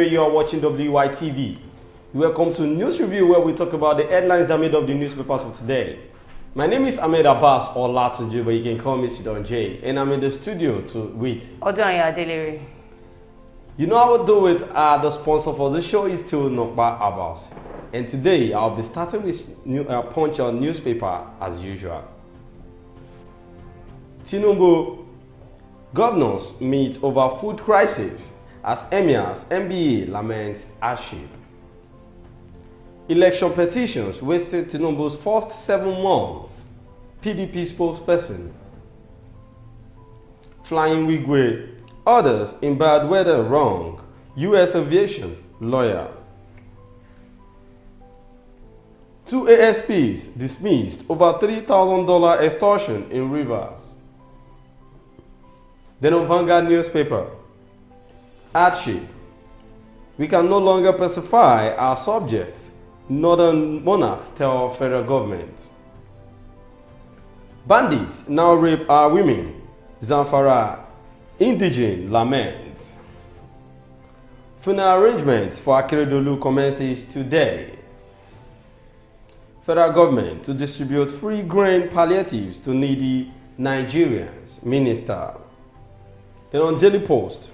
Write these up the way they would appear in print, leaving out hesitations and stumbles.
Today you are watching WYTV. Welcome to News Review, where we talk about the headlines that made up the newspapers of today. My name is Ahmed Abbas, or Latunji, but you can call me Sidon J, and I'm in the studio with Odonya Adelere. You know how we do it. The sponsor for the show is still Nokba Abbas, and today I'll be starting with Punch on newspaper as usual. Tinubu governors meet over food crisis as emirs MBA laments hardship. Election petitions wasted Tinubu's first 7 months. PDP spokesperson. Flying wigway. Others in bad weather wrong. U.S. aviation lawyer. 2 ASPs dismissed over $3,000 extortion in Rivers. Then on Vanguard newspaper. Hardship. We can no longer pacify our subjects. Northern monarchs tell federal government. Bandits now rape our women. Zamfara indigene lament. Funeral arrangements for Akeredolu commences today. Federal government to distribute free grain palliatives to needy Nigerians. Minister. Then on Daily Post.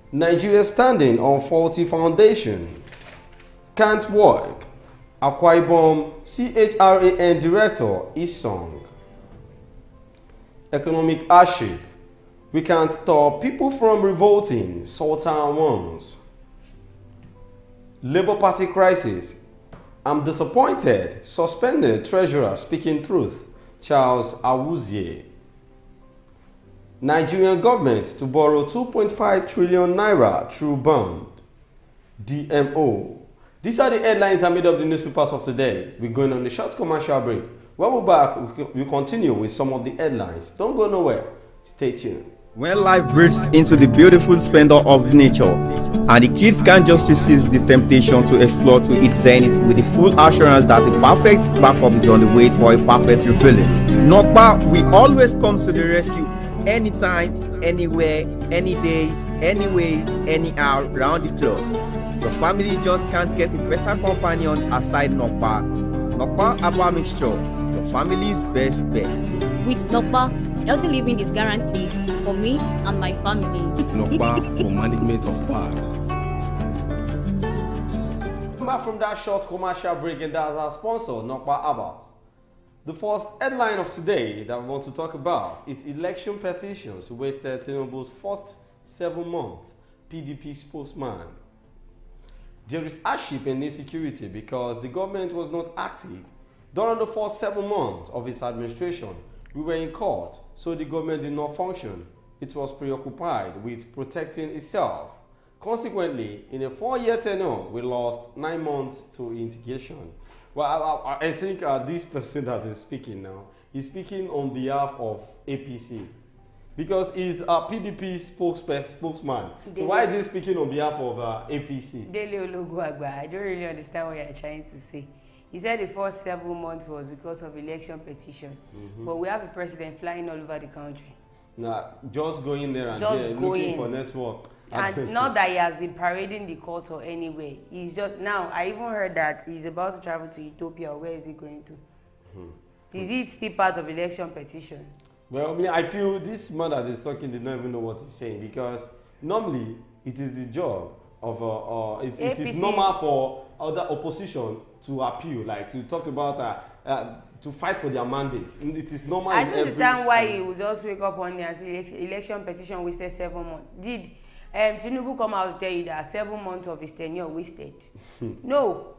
Nigeria standing on faulty foundation. Can't work. Akwa Ibom CHRAN director is song. Economic hardship. We can't stop people from revolting. Sultan warns. Labour Party crisis. I'm disappointed. Suspended treasurer speaking truth. Charles Awuzie. Nigerian government to borrow 2.5 trillion naira through bond. DMO. These are the headlines that made up the newspapers of today. We're going on a short commercial break. When we're back, we'll continue with some of the headlines. Don't go nowhere. Stay tuned. When life breaks into the beautiful splendor of nature, and the kids can't just resist the temptation to explore to its zenith with the full assurance that the perfect backup is on the way for a perfect refilling. Nokba, we always come to the rescue anytime, anywhere, any day, anyway, anyhow, round the clock. Your family just can't get a better companion aside Nokba. Nokba Abba Mixture, your family's best bet. With Nokba, healthy living is guaranteed for me and my family. Nokba for management of power. Back from that short commercial break, and that's our sponsor, Nokba Abbas. The first headline of today that we want to talk about is election petitions wasted Tinubu's first 7 months. PDP spokesman. There is hardship and insecurity because the government was not active. During the first 7 months of its administration, we were in court, so the government did not function. It was preoccupied with protecting itself. Consequently, in a 4-year tenure, we lost 9 months to integration. Well, I think this person that is speaking now is speaking on behalf of APC. Because he's a PDP spokesman. So why is he speaking on behalf of APC? I don't really understand what you're trying to say. He said the first 7 months was because of election petition. But we have a president flying all over the country. Nah, just going there and there, looking for network. And not that he has been parading the court or anywhere. He's just now. I even heard that he's about to travel to Ethiopia. Where is he going to? Is it still part of election petition? Well, I mean, I feel this man that is talking did not even know what he's saying, because normally it is the job of it is normal for other opposition to appeal, like to talk about to fight for their mandate. It is normal. I don't understand why he would just wake up one day and say election petition wasted 7 months. Did Tinubu come out to tell you that 7 months of his tenure wasted? No.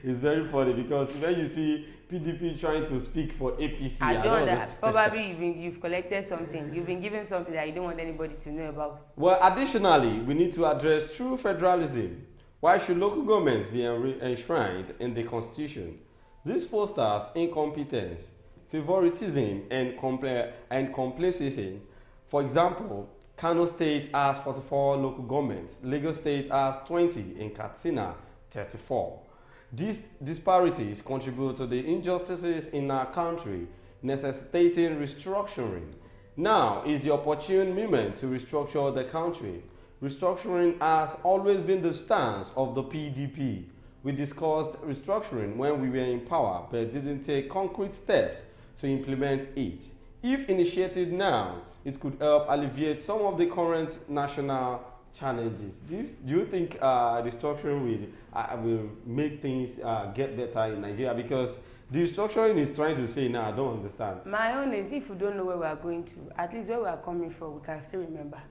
It's very funny because when you see PDP trying to speak for APC, I don't understand. Probably you've collected something. You've been given something that you don't want anybody to know about. Well, additionally, we need to address true federalism. Why should local governments be enshrined in the constitution? This fosters incompetence, favoritism, and complacency. For example, Kano State has 44 local governments, Lagos State has 20, and Katsina 34. These disparities contribute to the injustices in our country, necessitating restructuring. Now is the opportune moment to restructure the country. Restructuring has always been the stance of the PDP. We discussed restructuring when we were in power, but didn't take concrete steps to implement it. If initiated now, it could help alleviate some of the current national challenges. Do you think restructuring will make things get better in Nigeria? Because the restructuring is trying to say now, I don't understand. My own is, if we don't know where we are going to, at least where we are coming from, we can still remember.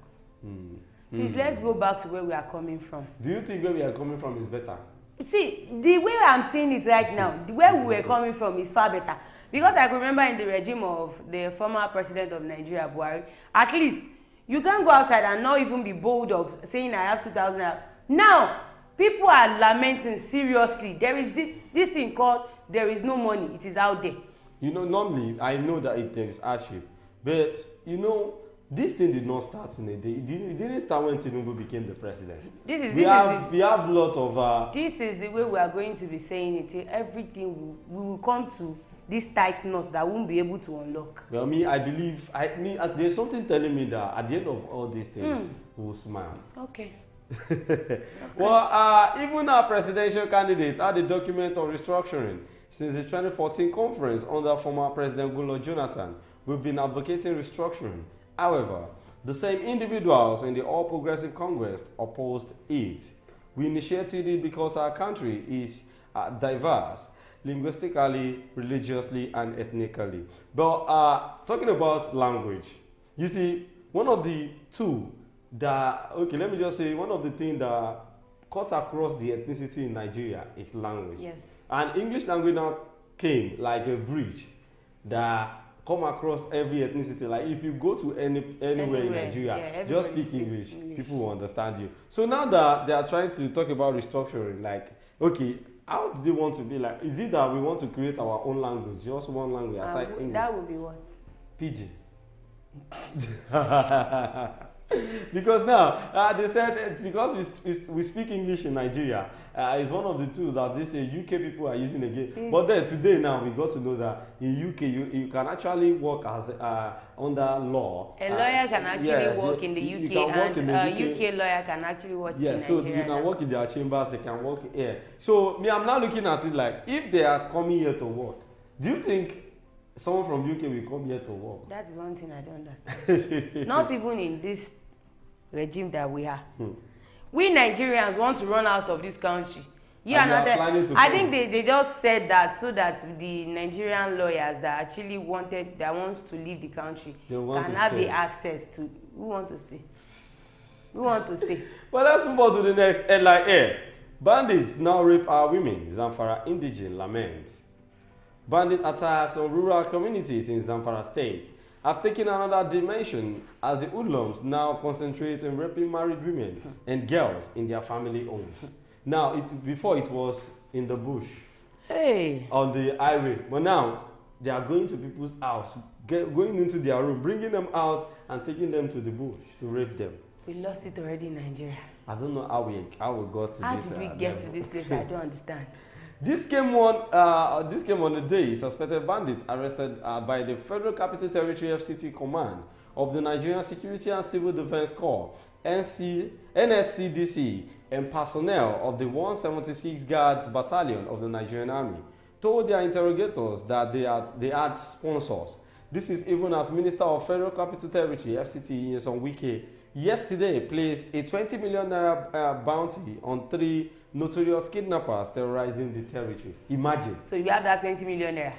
Please, let's go back to where we are coming from. Do you think where we are coming from is better? See, the way I'm seeing it right now, the way we were coming from is far better. Because I can remember in the regime of the former president of Nigeria, Buhari, at least you can't go outside and not even be bold of saying I have 2,000. Now, people are lamenting seriously. There is this thing called there is no money. It is out there. You know, normally, I know that there is hardship. But, you know, this thing did not start in a day. It didn't start when Tinubu became the president. We have a lot of... This is the way we are going to be saying it. Everything we will come to this tight knot that we won't be able to unlock. Well, I believe, there's something telling me that at the end of all these things, we will smile. Okay. Well, even our presidential candidate had a document on restructuring. Since the 2014 conference under former President Goodluck Jonathan, we've been advocating restructuring. However, the same individuals in the All Progressive Congress opposed it. We initiated it because our country is diverse, linguistically, religiously, and ethnically. But talking about language, you see, one of the two that, okay, let me just say, one of the things that cuts across the ethnicity in Nigeria is language. Yes. And English language now came like a bridge that come across every ethnicity. Like if you go to anywhere in Nigeria, just speak English, people will understand you. So now that they are trying to talk about restructuring, like, okay, how do they want to be like? Is it that we want to create our own language, just one language aside English? That would be what? Pidgin. Because now they said it's because we speak English in Nigeria. It's one of the two that they say UK people are using again. But then today now we got to know that in UK you can actually work as under law. A lawyer can actually work in the UK, and a UK lawyer can actually work in Nigeria. Yeah, so you can work in their chambers, they can work here. So I'm now looking at it like, if they are coming here to work, do you think someone from UK will come here to work? That is one thing I don't understand. Not even in this regime that we are. We Nigerians want to run out of this country. I think they just said that so that the Nigerian lawyers that actually wants to leave the country can have the access to. We want to stay. We want to stay. Well, let's move on to the next headline here. Bandits now rape our women. Zamfara indigene laments. Bandit attacks on rural communities in Zamfara state have taken another dimension as the hoodlums now concentrate on raping married women and girls in their family homes. Now, before it was in the bush, on the highway, but now they are going to people's house, going into their room, bringing them out and taking them to the bush to rape them. We lost it already in Nigeria. I don't know how we got to this. How did we get to this place? I don't understand. This came on the day suspected bandits arrested by the Federal Capital Territory FCT Command of the Nigerian Security and Civil Defense Corps, NSCDC, and personnel of the 176 Guards Battalion of the Nigerian Army told their interrogators that they had sponsors. This is even as Minister of Federal Capital Territory FCT Nyesom Wike yesterday placed a 20 million naira bounty on 3 notorious kidnappers terrorizing the territory. Imagine. So you have that 20 million naira.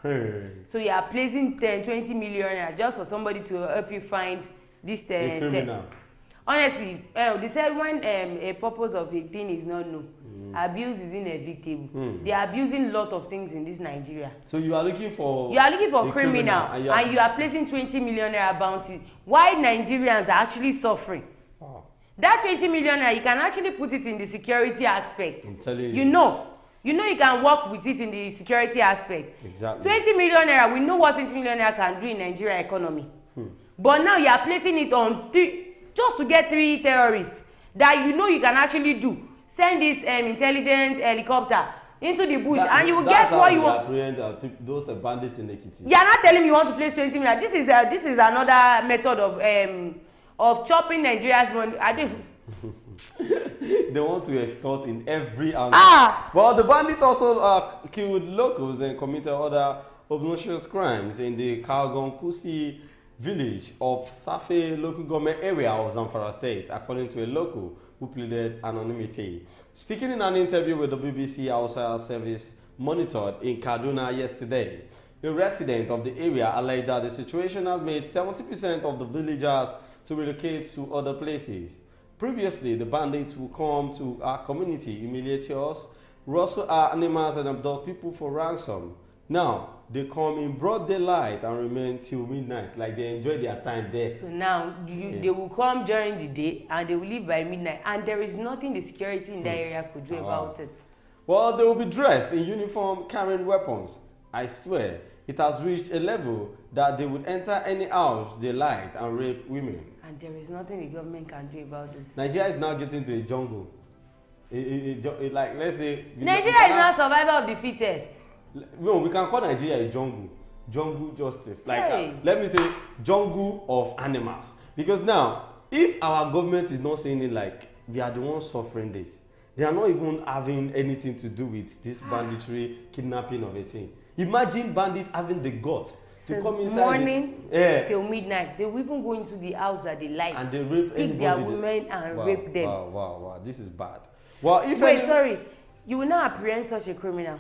Hey. So you are placing 20 million naira just for somebody to help you find this criminal. Honestly, they said when a purpose of a thing is not known, abuse is inevitable. They are abusing a lot of things in this Nigeria. So you are looking for criminal and you are placing 20 million naira bounty. Why Nigerians are actually suffering? Oh. That 20 million naira, you can actually put it in the security aspect. I'm telling you. You know you can work with it in the security aspect. Exactly. 20 million naira, we know what 20 million naira can do in Nigeria economy. But now you are placing it on just to get 3 terrorists that you can actually do. Send this intelligence helicopter into the bush and you will get what you want. Those bandits in Ekiti. You are not telling me you want to place 20 million. This is another method of chopping Nigeria's money. They want to extort in every angle. Ah! Well, the bandits also killed locals and committed other obnoxious crimes in the Kalgonkusi village of Safe local government area of Zamfara state, according to a local who pleaded anonymity. Speaking in an interview with the BBC Hausa service monitored in Kaduna yesterday, a resident of the area alleged that the situation has made 70% of the villagers to relocate to other places. Previously, the bandits would come to our community, humiliate us, rustle our animals and abduct people for ransom. Now, they come in broad daylight and remain till midnight, like they enjoy their time there. So now, they will come during the day and they will leave by midnight, and there is nothing the security in that area could do about it. Well, they will be dressed in uniform, carrying weapons. I swear, it has reached a level that they would enter any house they liked and rape women. And there is nothing the government can do about this. Nigeria is now getting to a jungle. Like, let's say... Nigeria is not survival of the fittest. No, we can call Nigeria a jungle. Jungle justice. Like, hey. Let me say, jungle of animals. Because now, if our government is not saying it like, we are the ones suffering this, they are not even having anything to do with this banditry, kidnapping of a thing. Imagine bandits having the guts to come inside morning till midnight. They will even go into the house that they like and they rape pick their women and rape them. Wow, this is bad. Well, if sorry, you will not apprehend such a criminal.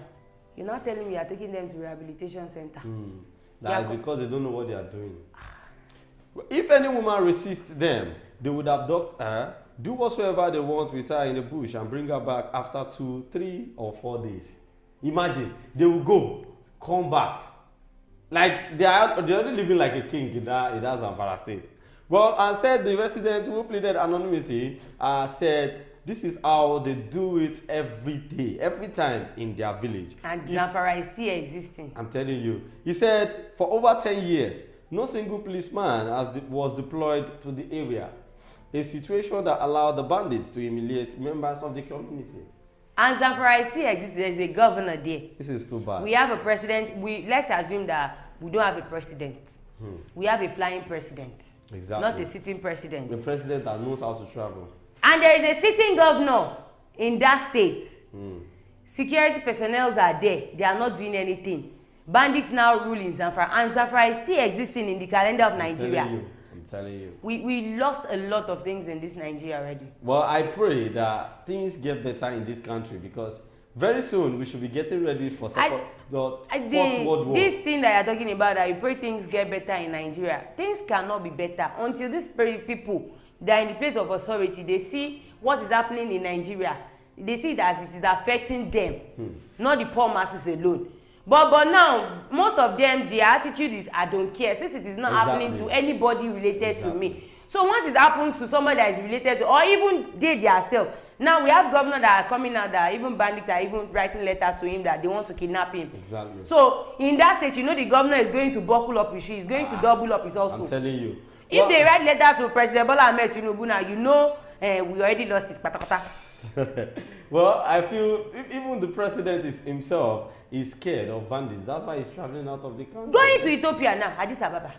You're not telling me you are taking them to rehabilitation center. That is because they don't know what they are doing. If any woman resists them, they would abduct her, do whatsoever they want with her in the bush and bring her back after 2, 3 or 4 days. Imagine, they will go, come back. Like, they're only living like a king in that Zamfara state. Well, and said the residents who pleaded anonymity said this is how they do it every day, every time in their village. And Zamfara is still existing. I'm telling you. He said for over 10 years, no single policeman was deployed to the area. A situation that allowed the bandits to humiliate members of the community. And Zamfara still exists. There's a governor there. This is too bad. We have a president. Let's assume that we don't have a president. We have a flying president. Exactly. Not a sitting president. The president that knows how to travel. And there is a sitting governor in that state. Security personnel are there. They are not doing anything. Bandits now rule in Zamfara. And Zamfara is still existing in the calendar of Nigeria. I'm telling you. We lost a lot of things in this Nigeria already. Well, I pray that things get better in this country because very soon we should be getting ready for the Fourth World War. This thing that you're talking about, that you pray things get better in Nigeria, things cannot be better until these people that are in the place of authority, they see what is happening in Nigeria. They see that it is affecting them, not the poor masses alone. But now, most of them, their attitude is, I don't care, since it is not happening to anybody related to me. So once it happens to somebody that is related to, or even they themselves, now we have governors that are coming out, that are even bandits, that are even writing letter to him that they want to kidnap him. Exactly. So in that state, you know the governor is going to buckle up his shoe, he's going to double up his also. I'm telling you. If they write letter to President Bola Ahmed Tinubu now, you know we already lost his patakata. Well, I feel even the president himself is scared of bandits. That's why he's traveling out of the country. Going to Ethiopia now, Addis Ababa.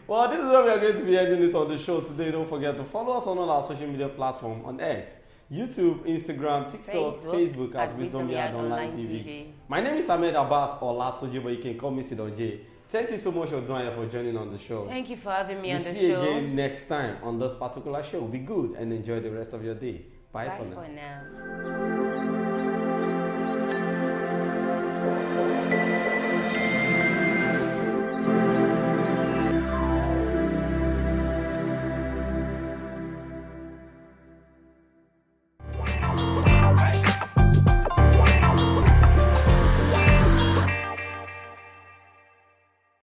Well, this is where we are going to be ending it on the show today. Don't forget to follow us on all our social media platforms on X, YouTube, Instagram, TikTok, Facebook at Wisdom Yard Online TV. My name is Ahmed Abbas or Latsoji, but you can call me Sidon J. Thank you so much, Oduanya, for joining on the show. Thank you for having me on the show. We'll see you again next time on this particular show. Be good and enjoy the rest of your day. Bye for now.